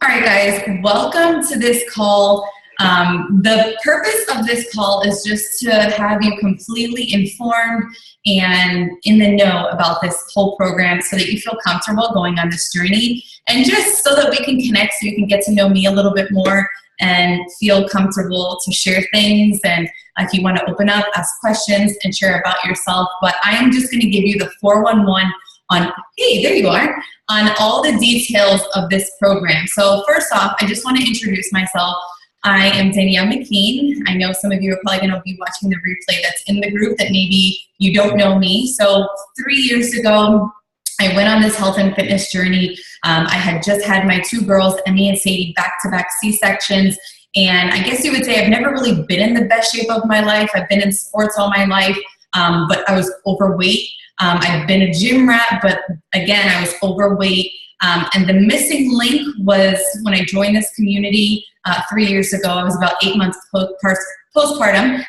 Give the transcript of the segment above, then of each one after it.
All right, guys, welcome to this call. The purpose of this call is just to have you completely informed and in the know about this whole program so that you feel comfortable going on this journey, and just so that we can connect so you can get to know me a little bit more and feel comfortable to share things. And if you want to open up, ask questions, and share about yourself. But I am just going to give you the 411 on, hey, there you are, on all the details of this program. So first off, I just want to introduce myself. I am Daniellemckean. I know some of you are probably going to be watching the replay that's in the group that maybe you don't know me. So 3 years ago, I went on this health and fitness journey. I had just had my two girls, Emmy and Sadie, back-to-back C-sections. And I guess you would say I've never really been in the best shape of my life. I've been in sports all my life, but I was overweight. I've been a gym rat, but again, I was overweight. And the missing link was when I joined this community 3 years ago. I was about 8 months postpartum,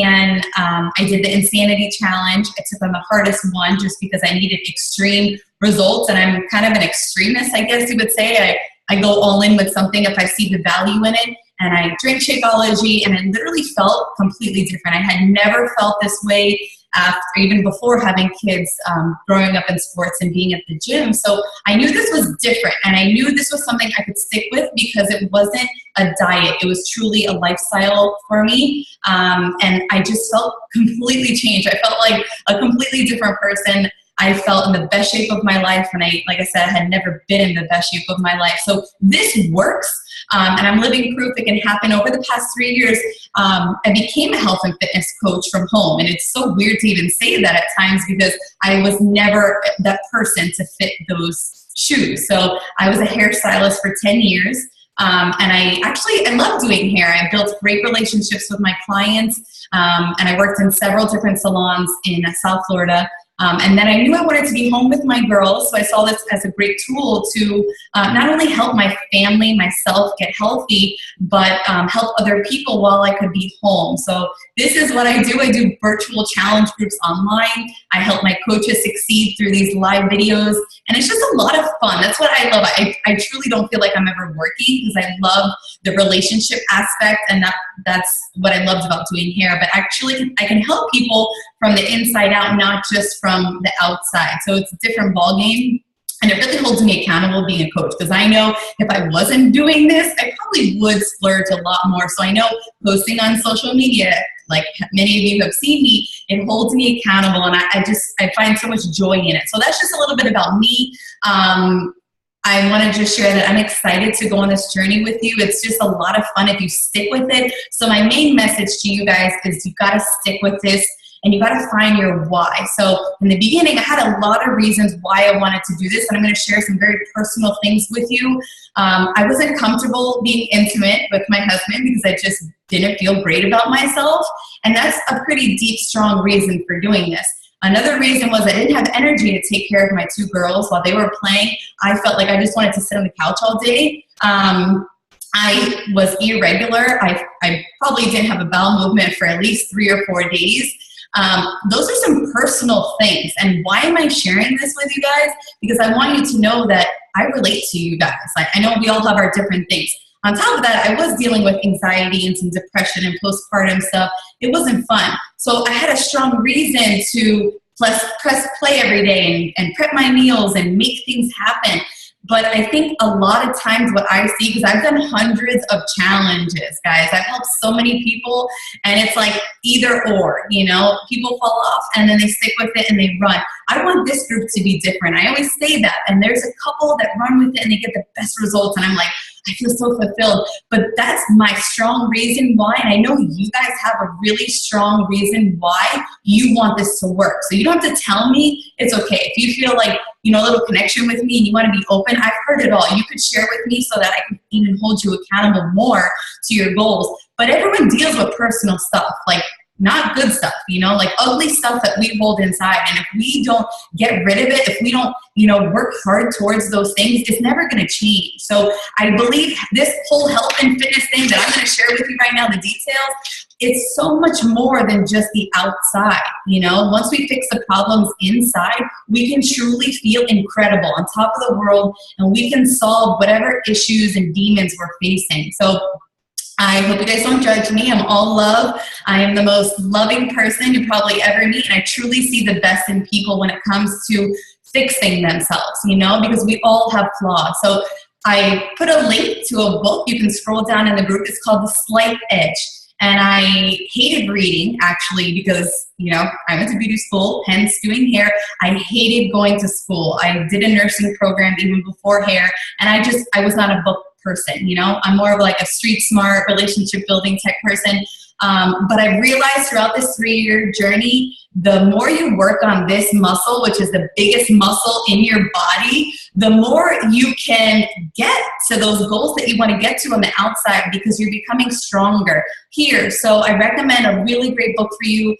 and I did the Insanity Challenge. I took on the hardest one just because I needed extreme results, and I'm kind of an extremist, I guess you would say. I go all in with something if I see the value in it, and I drink Shakeology, and it literally felt completely different. I had never felt this way after, even before having kids, growing up in sports and being at the gym. So I knew this was different, and I knew this was something I could stick with because it wasn't a diet. It was truly a lifestyle for me, and I just felt completely changed. I felt like a completely different person. I felt in the best shape of my life, and like I said, I had never been in the best shape of my life. So this works, and I'm living proof it can happen. Over the past 3 years, I became a health and fitness coach from home, and it's so weird to even say that at times because I was never that person to fit those shoes. So I was a hairstylist for 10 years, and I love doing hair. I built great relationships with my clients, and I worked in several different salons in South Florida. And then I knew I wanted to be home with my girls, so I saw this as a great tool to not only help my family, myself get healthy, but help other people while I could be home. So this is what I do. I do virtual challenge groups online. I help my coaches succeed through these live videos, and it's just a lot of fun. That's what I love. I truly don't feel like I'm ever working because I love the relationship aspect, and that's what I loved about doing hair. But actually, I can help people from the inside out, not just from the outside. So it's a different ballgame, and it really holds me accountable being a coach, because I know if I wasn't doing this, I probably would splurge a lot more. So I know posting on social media, like many of you have seen me, it holds me accountable, and I find so much joy in it. So that's just a little bit about me. I want to just share that I'm excited to go on this journey with you. It's just a lot of fun if you stick with it. So my main message to you guys is you've got to stick with this, and you got to find your why. So in the beginning, I had a lot of reasons why I wanted to do this, and I'm going to share some very personal things with you. I wasn't comfortable being intimate with my husband because I just didn't feel great about myself, and that's a pretty deep, strong reason for doing this. Another reason was I didn't have energy to take care of my two girls while they were playing. I felt like I just wanted to sit on the couch all day. I was irregular. I probably didn't have a bowel movement for at least 3 or 4 days. Those are some personal things. And why am I sharing this with you guys? Because I want you to know that I relate to you guys. Like, I know we all have our different things. On top of that, I was dealing with anxiety and some depression and postpartum stuff. It wasn't fun. So I had a strong reason to press play every day and prep my meals and make things happen. But I think a lot of times what I see, because I've done hundreds of challenges, guys. I've helped so many people, and it's like either or, people fall off and then they stick with it and they run. I want this group to be different. I always say that. And there's a couple that run with it and they get the best results. And I'm like, I feel so fulfilled. But that's my strong reason why. And I know you guys have a really strong reason why you want this to work. So you don't have to tell me. It's okay. If you feel like, a little connection with me and you want to be open, I've heard it all. You could share with me so that I can even hold you accountable more to your goals. But everyone deals with personal stuff, like not good stuff, like ugly stuff that we hold inside. And if we don't get rid of it, if we don't, work hard towards those things, it's never going to change. So I believe this whole health and fitness thing that I'm going to share with you right now, the details, it's so much more than just the outside, you know? Once we fix the problems inside, we can truly feel incredible, on top of the world, and we can solve whatever issues and demons we're facing. So I hope you guys don't judge me. I'm all love. I am the most loving person you probably ever meet, and I truly see the best in people when it comes to fixing themselves, you know, because we all have flaws. So I put a link to a book. You can scroll down in the group. It's called The Slight Edge. And I hated reading, actually, because, you know, I went to beauty school, hence doing hair. I hated going to school. I did a nursing program even before hair, and I was not a book person, you know? I'm more of like a street smart, relationship building type person. But I realized throughout this 3-year journey, the more you work on this muscle, which is the biggest muscle in your body, the more you can get to those goals that you want to get to on the outside, because you're becoming stronger here. So I recommend a really great book for you.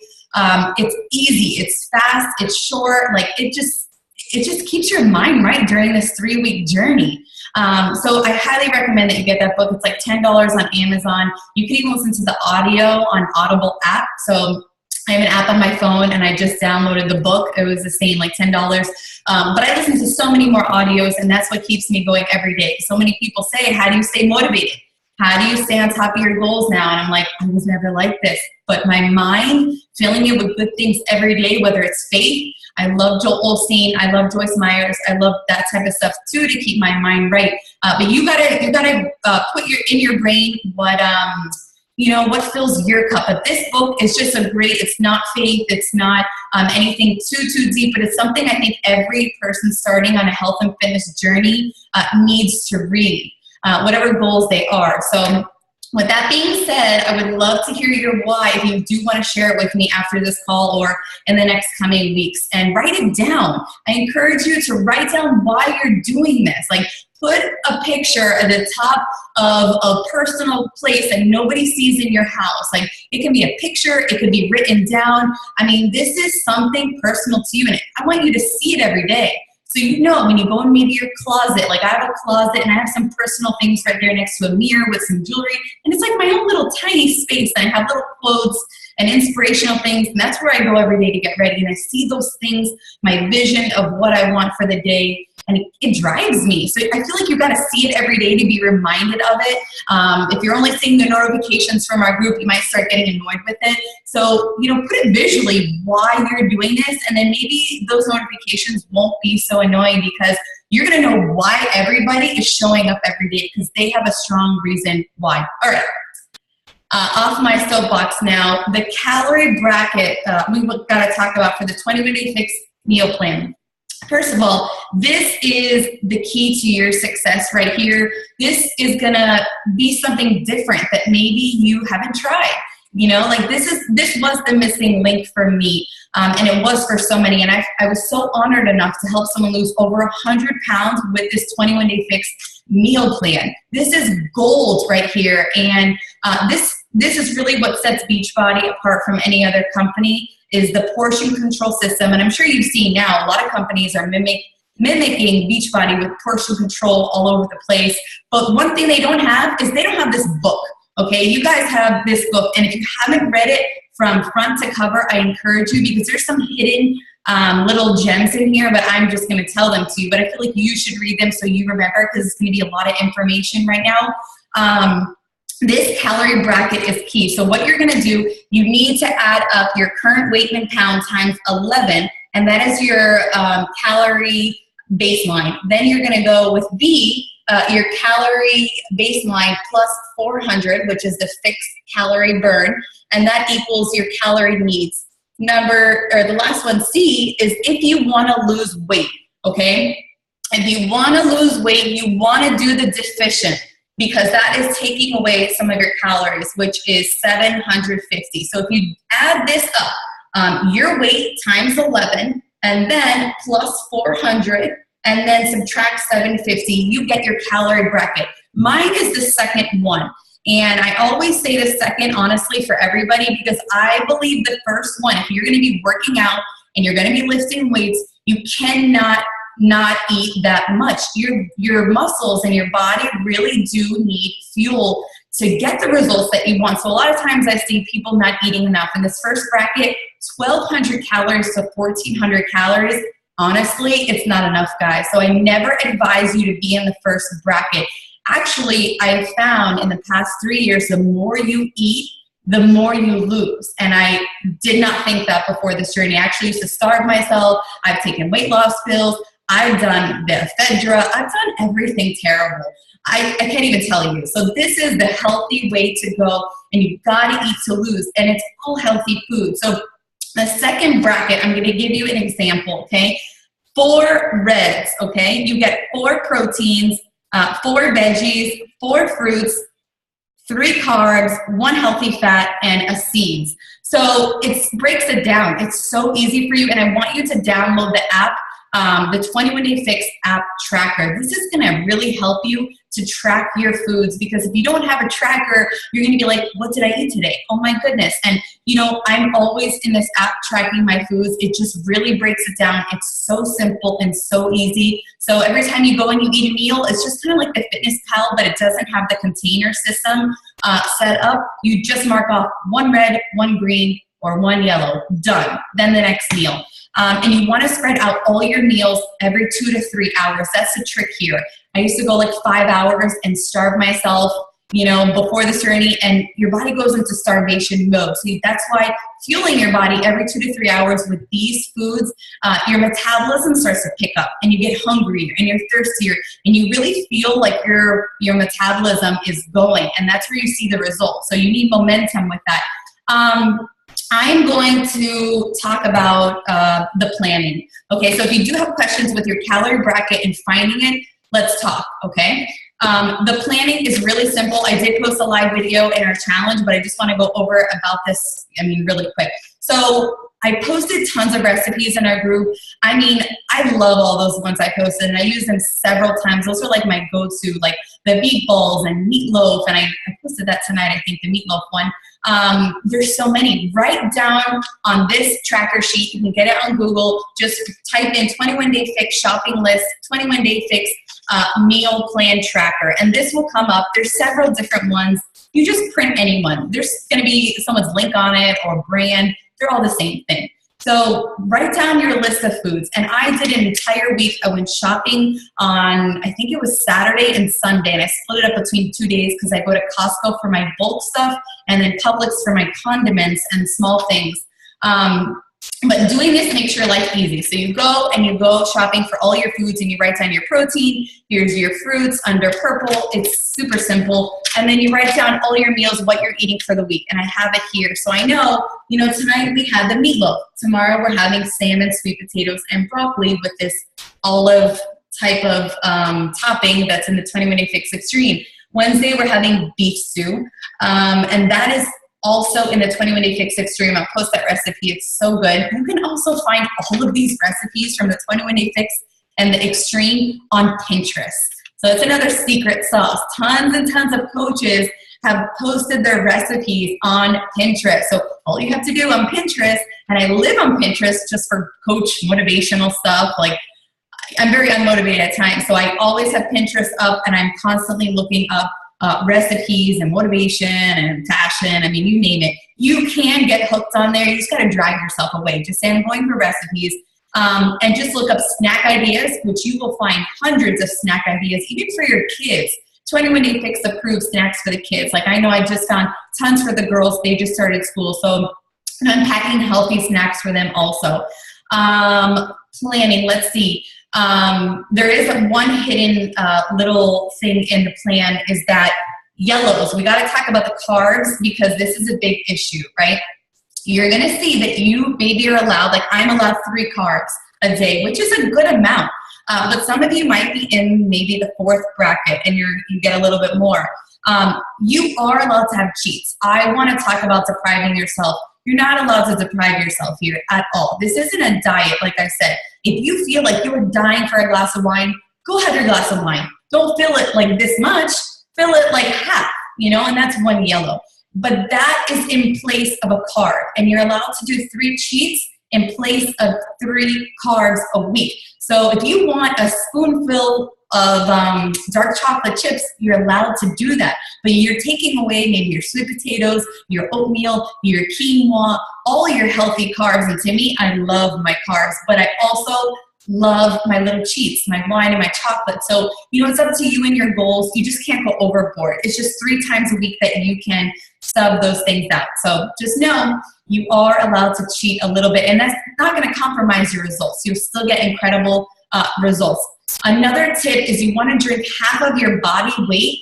It's easy, it's fast, it's short, like it just keeps your mind right during this 3-week journey. So I highly recommend that you get that book. It's like $10 on Amazon. You can even listen to the audio on Audible app. So I have an app on my phone, and I just downloaded the book. It was the same, like $10. But I listen to so many more audios, and that's what keeps me going every day. So many people say, how do you stay motivated? How do you stay on top of your goals now? And I'm like, I was never like this. But my mind, filling it with good things every day, whether it's faith. I love Joel Osteen. I love Joyce Myers. I love that type of stuff too, to keep my mind right. But you gotta put in your brain what what fills your cup. But this book is just it's not faith. It's not anything too deep, but it's something I think every person starting on a health and fitness journey needs to read, whatever goals they are. So with that being said, I would love to hear your why if you do want to share it with me after this call or in the next coming weeks, and write it down. I encourage you to write down why you're doing this. Like, put a picture at the top of a personal place that nobody sees in your house. Like, it can be a picture, it could be written down. I mean, this is something personal to you, and I want you to see it every day. So you know, when you go in maybe your closet, like I have a closet and I have some personal things right there next to a mirror with some jewelry, and it's like my own little tiny space, and I have little quotes and inspirational things, and that's where I go every day to get ready, and I see those things, my vision of what I want for the day, and it drives me. So I feel like you've got to see it every day to be reminded of it. If you're only seeing the notifications from our group, you might start getting annoyed with it. So, put it visually why you're doing this, and then maybe those notifications won't be so annoying, because you're going to know why everybody is showing up every day, because they have a strong reason why. All right. Off my soapbox now, the calorie bracket we've got to talk about for the 21-day fix meal plan. First of all, this is the key to your success right here. This is gonna be something different that maybe you haven't tried. Like this was the missing link for me, and it was for so many. And I was so honored enough to help someone lose over 100 pounds with this 21-day fix meal plan. This is gold right here, and this is really what sets Beachbody apart from any other company, is the portion control system. And I'm sure you've seen now a lot of companies are mimicking Beachbody with portion control all over the place. But one thing they don't have is they don't have this book. Okay, you guys have this book, and if you haven't read it from front to cover, I encourage you, because there's some hidden little gems in here, but I'm just going to tell them to you. But I feel like you should read them so you remember, because it's going to be a lot of information right now. This calorie bracket is key. So what you're going to do, you need to add up your current weight in pounds times 11, and that is your calorie baseline. Then you're going to go with B, your calorie baseline plus 400, which is the fixed calorie burn, and that equals your calorie needs. The last one, C, is if you want to lose weight, okay? If you want to lose weight, you want to do the deficient, because that is taking away some of your calories, which is 750. So if you add this up, your weight times 11, and then plus 400, and then subtract 750, you get your calorie bracket. Mine is the second one. And I always say the second, honestly, for everybody, because I believe the first one, if you're going to be working out and you're going to be lifting weights, you cannot not eat that much. Your muscles and your body really do need fuel to get the results that you want. So a lot of times I see people not eating enough. In this first bracket, 1,200 calories to 1,400 calories. Honestly, it's not enough, guys. So I never advise you to be in the first bracket. Actually, I found in the past 3 years, the more you eat, the more you lose. And I did not think that before this journey. I actually used to starve myself. I've taken weight loss pills. I've done the ephedra. I've done everything terrible. I can't even tell you. So this is the healthy way to go, and you've got to eat to lose, and it's all healthy food. So the second bracket, I'm going to give you an example, okay? 4 reds, okay? You get 4 proteins, 4 veggies, 4 fruits, 3 carbs, 1 healthy fat, and a seeds. So it breaks it down. It's so easy for you, and I want you to download the app, the 21 Day Fix app tracker. This is gonna really help you to track your foods, because if you don't have a tracker, you're gonna be like, what did I eat today? Oh my goodness. And you know, I'm always in this app tracking my foods. It just really breaks it down. It's so simple and so easy. So every time you go and you eat a meal, it's just kind of like the Fitness Pal, but it doesn't have the container system set up. You just mark off 1 red, 1 green, or 1 yellow, done. Then the next meal. And you want to spread out all your meals every 2 to 3 hours. That's the trick here. I used to go like 5 hours and starve myself, you know, before this journey, and your body goes into starvation mode. So that's why fueling your body every 2 to 3 hours with these foods, your metabolism starts to pick up, and you get hungrier and you're thirstier, and you really feel like your metabolism is going, and that's where you see the results. So you need momentum with that. I'm going to talk about the planning. Okay, so if you do have questions with your calorie bracket and finding it, let's talk, okay? The planning is really simple. I did post a live video in our challenge, but I just want to go over about this, really quick. So I posted tons of recipes in our group. I love all those ones I posted, and I use them several times. Those are like my go-to, like the meatballs and meatloaf, and I posted that tonight, I think, the meatloaf one. There's so many. Write down on this tracker sheet. You can get it on Google. Just type in 21 Day Fix shopping list, 21 Day Fix meal plan tracker, and this will come up. There's several different ones. You just print any one. There's going to be someone's link on it or brand. They're all the same thing. So write down your list of foods. And I did an entire week. I went shopping on, I think it was Saturday and Sunday, and I split it up between 2 days because I go to Costco for my bulk stuff and then Publix for my condiments and small things. But doing this makes your life easy. So you go shopping for all your foods, and you write down your protein. Here's your fruits under purple. It's super simple. And then you write down all your meals, what you're eating for the week. And I have it here. So I know, tonight we had the meatloaf. Tomorrow we're having salmon, sweet potatoes, and broccoli with this olive type of topping that's in the 21 Day Fix Extreme. Wednesday we're having beef stew. And that is also in the 21 Day Fix Extreme. I'll post that recipe. It's so good. You can also find all of these recipes from the 21 Day Fix and the Extreme on Pinterest. So it's another secret sauce. Tons and tons of coaches have posted their recipes on Pinterest. So all you have to do on Pinterest, and I live on Pinterest just for coach motivational stuff. Like, I'm very unmotivated at times, so I always have Pinterest up, and I'm constantly looking up recipes and motivation and passion. You name it. You can get hooked on there. You just got to drive yourself away. Just say, I'm going for recipes, and just look up snack ideas, which you will find hundreds of snack ideas, even for your kids. 21 Day Fix approved snacks for the kids. Like, I know I just found tons for the girls. They just started school. So I'm packing healthy snacks for them also. Planning, let's see. There is one hidden little thing in the plan, is that yellows. We got to talk about the carbs, because this is a big issue, right? You're going to see that you maybe are allowed, like I'm allowed 3 carbs a day, which is a good amount. But some of you might be in maybe the 4th bracket, and you get a little bit more. You are allowed to have cheats. I want to talk about depriving yourself. You're not allowed to deprive yourself here at all. This isn't a diet, like I said. If you feel like you're dying for a glass of wine, go have your glass of wine. Don't fill it like this much. Fill it like half, and that's 1 yellow. But that is in place of a carb, and you're allowed to do 3 cheats in place of 3 carbs a week. So if you want a spoonful dark chocolate chips, you're allowed to do that. But you're taking away maybe your sweet potatoes, your oatmeal, your quinoa, all your healthy carbs. And to me, I love my carbs, but I also love my little cheats, my wine and my chocolate. So, it's up to you and your goals. You just can't go overboard. It's just 3 times a week that you can sub those things out. So just know you are allowed to cheat a little bit, and that's not going to compromise your results. You'll still get incredible results. Another tip is you want to drink half of your body weight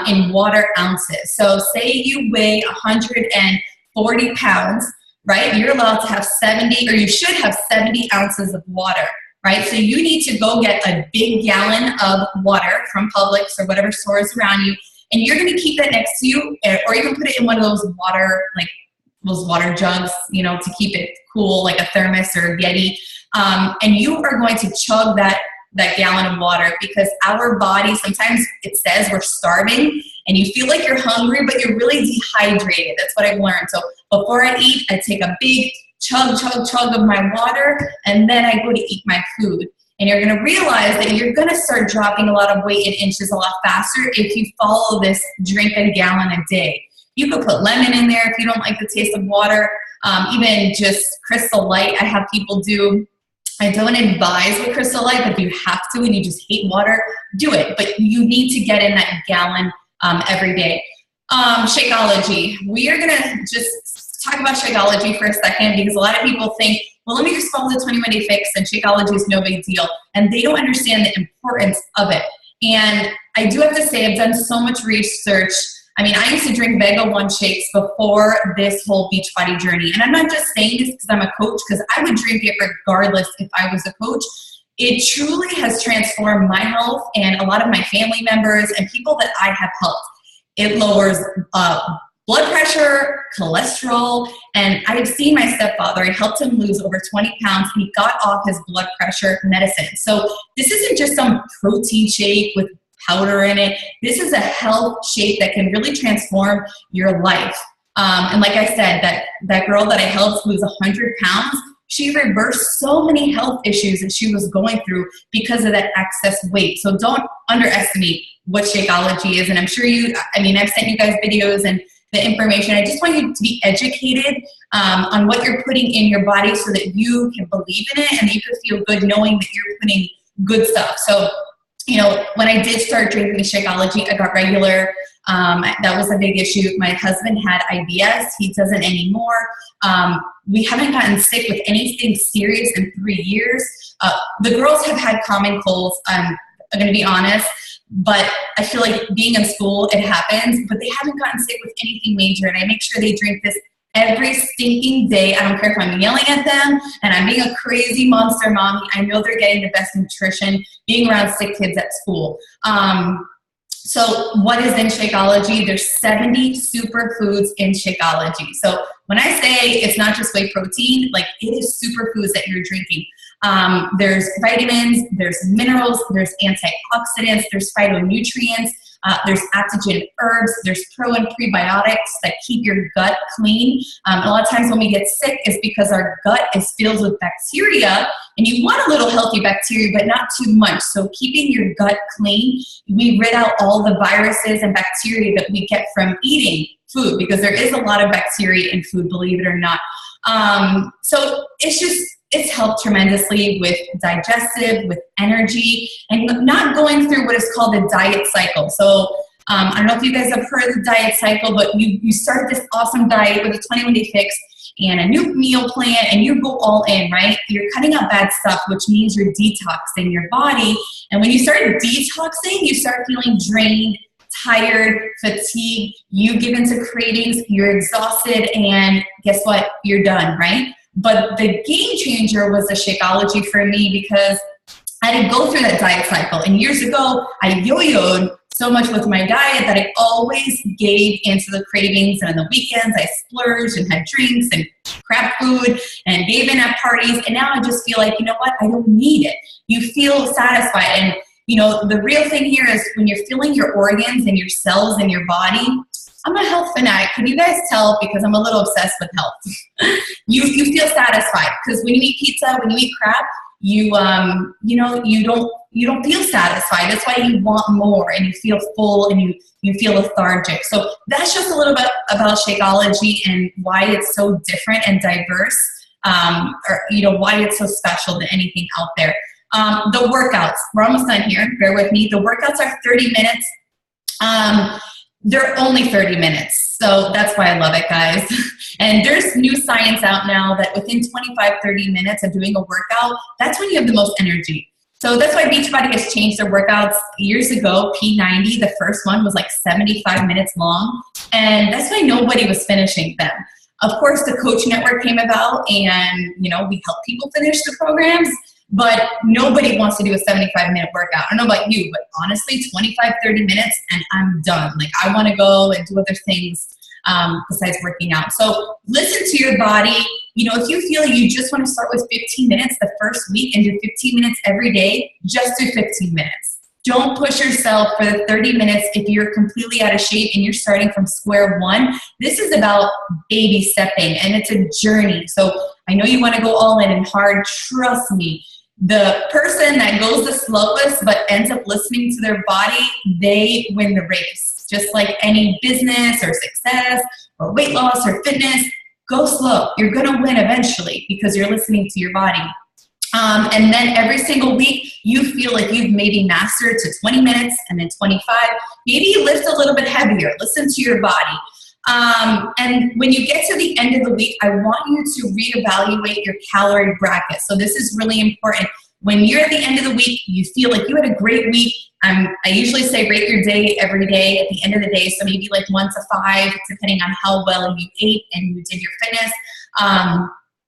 in water ounces. So say you weigh 140 pounds, right? You're allowed to have 70, or you should have 70 ounces of water, right? So you need to go get a big gallon of water from Publix or whatever store is around you, and you're going to keep that next to you, or you can put it in one of those water jugs, to keep it cool, like a thermos or a Yeti. And you are going to chug that gallon of water, because our body, sometimes it says we're starving and you feel like you're hungry, but you're really dehydrated. That's what I've learned. So before I eat, I take a big chug of my water, and then I go to eat my food. And you're going to realize that you're going to start dropping a lot of weight in inches a lot faster if you follow this drink a gallon a day. You could put lemon in there if you don't like the taste of water, even just Crystal Light. I have people do. I don't advise with Crystal Light, but if you have to and you just hate water, do it. But you need to get in that gallon every day. Shakeology. We are going to just talk about Shakeology for a second, because a lot of people think, well, let me just follow the 21-day fix and Shakeology is no big deal. And they don't understand the importance of it. And I do have to say, I've done so much research. I used to drink Vega 1 shakes before this whole Beachbody journey. And I'm not just saying this because I'm a coach, because I would drink it regardless if I was a coach. It truly has transformed my health and a lot of my family members and people that I have helped. It lowers blood pressure, cholesterol, and I've seen my stepfather. I helped him lose over 20 pounds, and he got off his blood pressure medicine. So this isn't just some protein shake with powder in it. This is a health shake that can really transform your life. And like I said, that girl that I helped lose 100 pounds, she reversed so many health issues that she was going through because of that excess weight. So don't underestimate what Shakeology is. And I'm sure I've sent you guys videos and the information. I just want you to be educated on what you're putting in your body, so that you can believe in it and you can feel good knowing that you're putting good stuff. So, when I did start drinking the Shakeology, I got regular. That was a big issue. My husband had IBS. He doesn't anymore. We haven't gotten sick with anything serious in 3 years. The girls have had common colds. I'm going to be honest. But I feel like being in school, it happens, but they haven't gotten sick with anything major. And I make sure they drink this every stinking day. I don't care if I'm yelling at them and I'm being a crazy monster mommy. I know they're getting the best nutrition being around sick kids at school. So what is in Shakeology? There's 70 superfoods in Shakeology. So when I say it's not just whey protein, like, it is superfoods that you're drinking. There's vitamins, there's minerals, there's antioxidants, there's phytonutrients, there's adaptogen herbs, there's pro and prebiotics that keep your gut clean. A lot of times when we get sick, it's because our gut is filled with bacteria, and you want a little healthy bacteria, but not too much. So keeping your gut clean, we rid out all the viruses and bacteria that we get from eating food, because there is a lot of bacteria in food, believe it or not. So it's helped tremendously with digestive, with energy, and not going through what is called a diet cycle. So I don't know if you guys have heard of the diet cycle, but you start this awesome diet with a 21-day fix and a new meal plan, and you go all in, right? You're cutting out bad stuff, which means you're detoxing your body. And when you start detoxing, you start feeling drained, tired, fatigued, you give into cravings, you're exhausted, and guess what? You're done, right? But the game changer was the Shakeology for me, because I didn't go through that diet cycle. And years ago, I yo-yoed so much with my diet that I always gave into the cravings. And on the weekends, I splurged and had drinks and crap food and gave in at parties. And now I just feel like, you know what? I don't need it. You feel satisfied. And, the real thing here is when you're feeling your organs and your cells in your body. I'm a health fanatic. Can you guys tell? Because I'm a little obsessed with health. You feel satisfied, because when you eat pizza, when you eat crap, you know, you don't feel satisfied. That's why you want more, and you feel full, and you feel lethargic. So that's just a little bit about Shakeology and why it's so different and diverse, or you know, why it's so special than anything out there. The workouts, we're almost done here, bear with me. The workouts are 30 minutes. They're only 30 minutes. So that's why I love it, guys. And there's new science out now that within 25, 30 minutes of doing a workout, that's when you have the most energy. So that's why Beachbody has changed their workouts years ago. P90, the first one, was like 75 minutes long. And that's why nobody was finishing them. Of course, the Coach Network came about, and you know, we help people finish the programs. But nobody wants to do a 75-minute workout. I don't know about you, but honestly, 25, 30 minutes and I'm done. Like, I want to go and do other things besides working out. So listen to your body. You know, if you feel you just want to start with 15 minutes the first week and do 15 minutes every day, just do 15 minutes. Don't push yourself for the 30 minutes if you're completely out of shape and you're starting from square one. This is about baby stepping, and it's a journey. So I know you want to go all in and hard. Trust me. The person that goes the slowest but ends up listening to their body, they win the race. Just like any business or success or weight loss or fitness, go slow. You're going to win eventually because you're listening to your body. And then every single week, you feel like you've maybe mastered to 20 minutes and then 25. Maybe you lift a little bit heavier. Listen to your body. And when you get to the end of the week, I want you to reevaluate your calorie bracket. So this is really important. When you're at the end of the week, you feel like you had a great week. I usually say rate your day every day at the end of the day. So maybe like 1 to 5, depending on how well you ate and you did your fitness.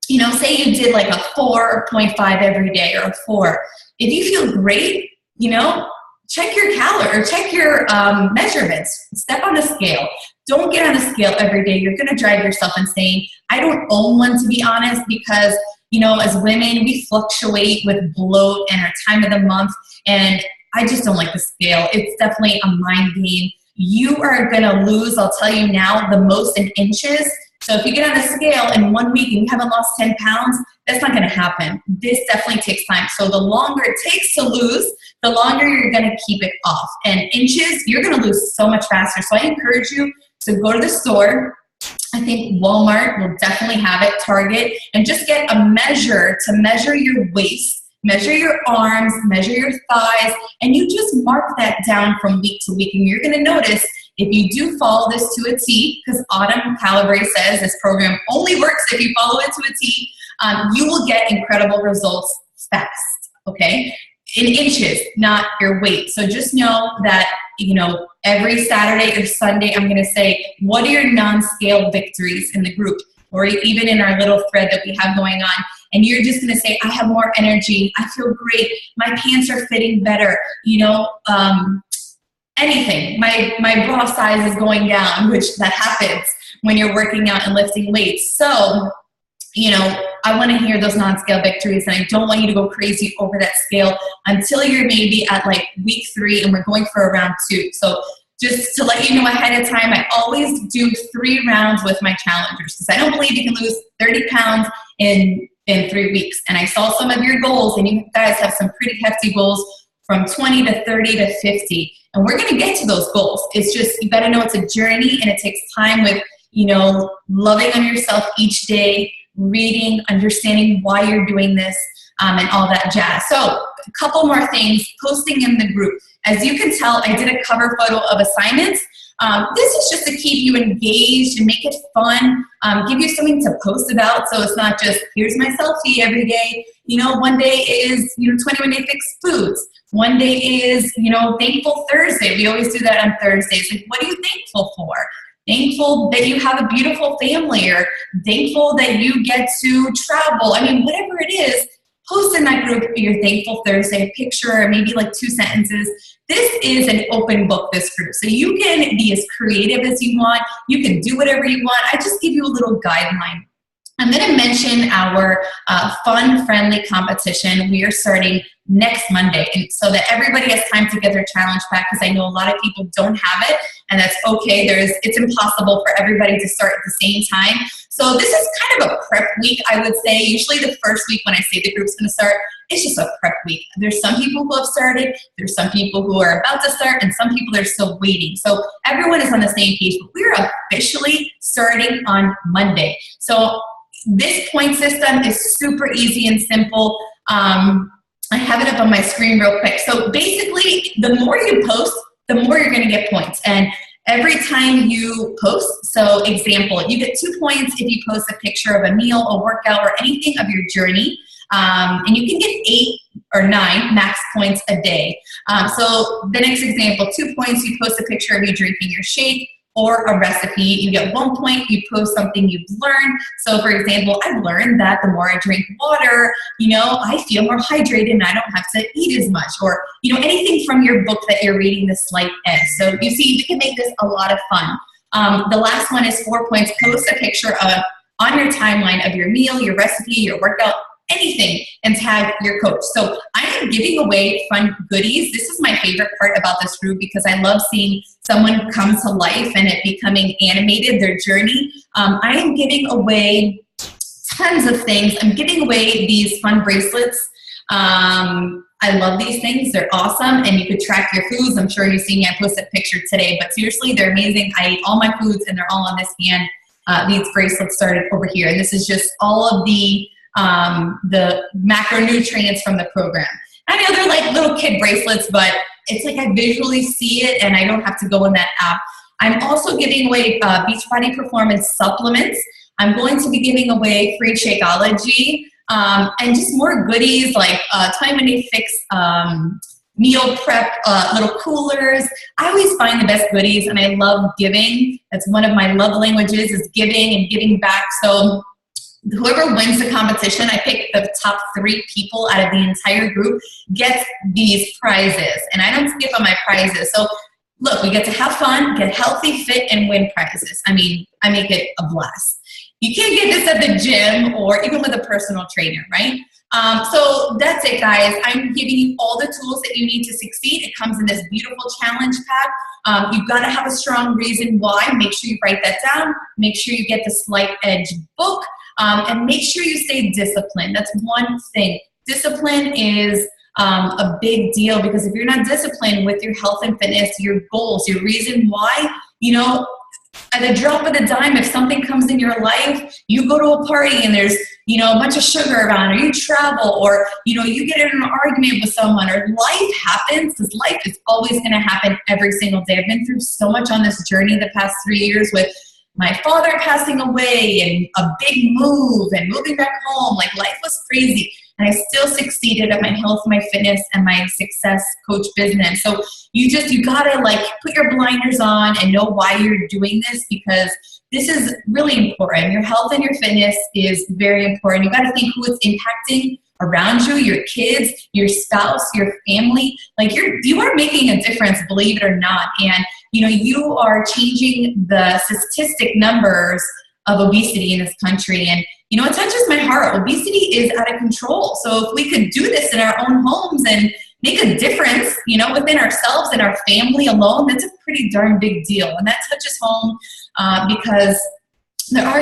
You know, say you did like a 4.5 every day or a 4. If you feel great, you know, check your calorie or check your measurements. Step on a scale. Don't get on a scale every day. You're going to drive yourself insane. I don't own one, to be honest, because, you know, as women, we fluctuate with bloat and our time of the month, and I just don't like the scale. It's definitely a mind game. You are going to lose, I'll tell you now, the most in inches. So if you get on the scale in 1 week and you haven't lost 10 pounds, that's not going to happen. This definitely takes time. So the longer it takes to lose, the longer you're going to keep it off. And inches, you're going to lose so much faster. So I encourage you to go to the store. I think Walmart will definitely have it, Target, and just get a measure to measure your waist, measure your arms, measure your thighs, and you just mark that down from week to week. And you're going to notice if you do follow this to a T, because Autumn Calabre says this program only works if you follow it to a T, you will get incredible results fast, okay? In inches, not your weight. So just know that, you know, every Saturday or Sunday, I'm going to say, what are your non-scale victories in the group, or even in our little thread that we have going on? And you're just going to say, I have more energy. I feel great. My pants are fitting better. You know, anything. My bra size is going down, which that happens when you're working out and lifting weights. So, you know, I want to hear those non-scale victories, and I don't want you to go crazy over that scale until you're maybe at like week 3 and we're going for a round 2. So just to let you know ahead of time, I always do 3 rounds with my challengers because I don't believe you can lose 30 pounds in 3 weeks. And I saw some of your goals, and you guys have some pretty hefty goals from 20 to 30 to 50. And we're going to get to those goals. It's just, you got to know it's a journey, and it takes time with, you know, loving on yourself each day, reading, understanding why you're doing this, and all that jazz. So a couple more things, posting in the group. As you can tell, I did a cover photo of assignments. This is just to keep you engaged and make it fun, give you something to post about. So it's not just, here's my selfie every day. You know, one day is, you know, 21 Day Fix Foods. One day is, you know, Thankful Thursday. We always do that on Thursdays. Like, what are you thankful for? Thankful that you have a beautiful family, or thankful that you get to travel. I mean, whatever it is, post in that group your Thankful Thursday picture, or maybe like 2 sentences. This is an open book, this group. So you can be as creative as you want. You can do whatever you want. I just give you a little guideline. I'm going to mention our fun, friendly competition. We are starting next Monday, and so that everybody has time to get their challenge pack, because I know a lot of people don't have it, and that's okay. It's impossible for everybody to start at the same time. So this is kind of a prep week, I would say. Usually the first week when I say the group's going to start, it's just a prep week. There's some people who have started, there's some people who are about to start, and some people are still waiting. So everyone is on the same page, but we're officially starting on Monday. So this point system is super easy and simple. I have it up on my screen real quick. So basically, the more you post, the more you're going to get points. And every time you post, so example, you get 2 points if you post a picture of a meal, a workout, or anything of your journey. And you can get 8 or 9 max points a day. So the next example, 2 points, you post a picture of you drinking your shake or a recipe. You get 1 point, you post something you've learned. So for example, I've learned that the more I drink water, I feel more hydrated and I don't have to eat as much. Or, anything from your book that you're reading, the slight edge. So you see, we can make this a lot of fun. The last one is 4 points. Post a picture on your timeline of your meal, your recipe, your workout, anything, and tag your coach. So I am giving away fun goodies. This is my favorite part about this group, because I love seeing someone come to life and it becoming animated, their journey. I am giving away tons of things. I'm giving away these fun bracelets. I love these things. They're awesome, and you could track your foods. I'm sure you've seen me. I posted a picture today, but seriously, they're amazing. I eat all my foods, and they're all on this hand. These bracelets started over here, and this is just all of the macronutrients from the program. I know they're like little kid bracelets, but it's like I visually see it and I don't have to go in that app. I'm also giving away Beachbody Performance supplements. I'm going to be giving away free Shakeology and just more goodies like Time and a Fix meal prep, little coolers. I always find the best goodies, and I love giving. That's one of my love languages, is giving and giving back. So whoever wins the competition, I pick the top 3 people out of the entire group, gets these prizes. And I don't skip on my prizes. So look, we get to have fun, get healthy, fit, and win prizes. I mean, I make it a blast. You can't get this at the gym or even with a personal trainer, right? So that's it, guys. I'm giving you all the tools that you need to succeed. It comes in this beautiful challenge pack. You've got to have a strong reason why. Make sure you write that down. Make sure you get the Slight Edge book. And make sure you stay disciplined. That's one thing. Discipline is a big deal, because if you're not disciplined with your health and fitness, your goals, your reason why, at the drop of the dime, if something comes in your life, you go to a party and there's, a bunch of sugar around, or you travel, or, you get in an argument with someone, or life happens, because life is always going to happen every single day. I've been through so much on this journey the past 3 years with my father passing away and a big move and moving back home. Like, life was crazy. And I still succeeded at my health, my fitness, and my success coach business. So you gotta put your blinders on and know why you're doing this, because this is really important. Your health and your fitness is very important. You gotta think who it's impacting around you, your kids, your spouse, your family. You are making a difference, believe it or not. And you are changing the statistic numbers of obesity in this country. And it touches my heart. Obesity is out of control. So if we could do this in our own homes and make a difference, within ourselves and our family alone, that's a pretty darn big deal. And that touches home because there are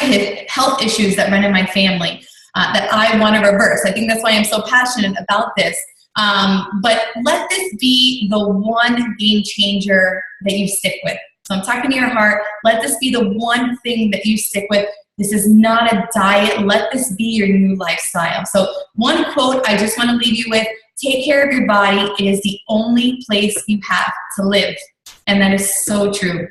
health issues that run in my family that I want to reverse. I think that's why I'm so passionate about this. But let this be the one game changer that you stick with. So I'm talking to your heart. Let this be the one thing that you stick with. This is not a diet. Let this be your new lifestyle. So one quote I just want to leave you with: take care of your body. It is the only place you have to live. And that is so true.